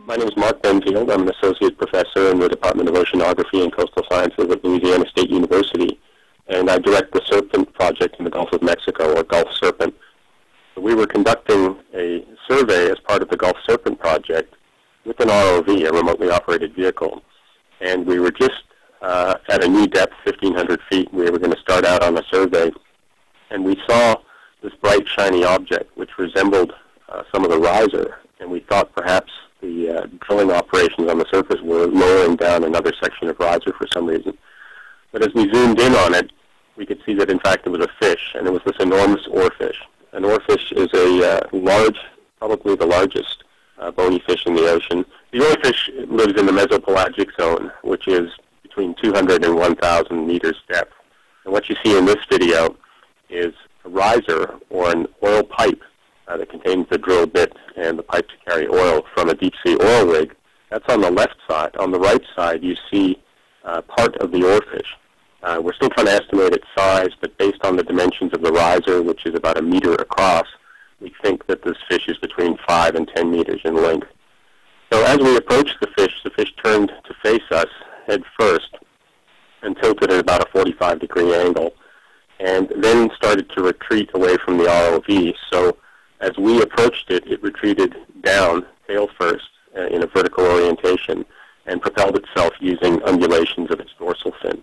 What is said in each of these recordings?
My name is Mark Benfield. I'm an associate professor in the Department of Oceanography and Coastal Sciences at Louisiana State University, and I direct the Serpent project in the Gulf of Mexico, or Gulf Serpent. So we were conducting a survey as part of the Gulf Serpent project with an ROV, a remotely operated vehicle, and we were just at a new depth, 1,500 feet. We were going to start out on a survey, and we saw this bright, shiny object which resembled some of the riser, and we thought perhaps the drilling operations on the surface were lowering down another section of riser for some reason. But as we zoomed in on it, we could see that in fact it was a fish, and it was this enormous oarfish. An oarfish is a large, probably the largest bony fish in the ocean. The oarfish lives in the mesopelagic zone, which is between 200 and 1,000 meters depth. And what you see in this video is a riser, or an oil pipe, that contains the drill bit and the pipe to carry oil from a deep-sea oil rig. That's on the left side. On the right side, you see part of the oarfish. We're still trying to estimate its size, but based on the dimensions of the riser, which is about 1 meter across, we think that this fish is between 5 and 10 meters in length. So as we approached the fish turned to face us head first and tilted at about a 45-degree angle, and then started to retreat away from the ROV. So as we approached it, it retreated down, tail first, in a vertical orientation, and propelled itself using undulations of its dorsal fin.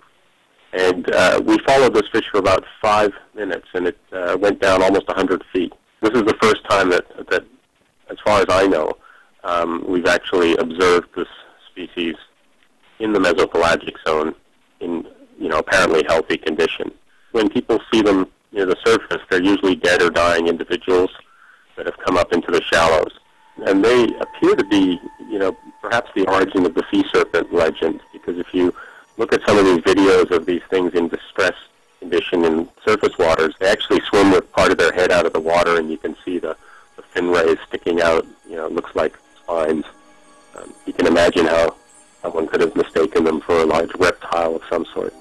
And we followed this fish for about 5 minutes, and it went down almost 100 feet. This is the first time that as far as I know, we've actually observed this species in the mesopelagic zone in, apparently healthy condition. When people see them near the surface, they're usually dead or dying individuals that have come up into the shallows. And they appear to be, perhaps the origin of the sea serpent legend, because if you look at some of these videos of these things in distress condition in surface waters, they actually swim with part of their head out of the water, and you can see the fin rays sticking out. It looks like spines. You can imagine how someone could have mistaken them for a large reptile of some sort.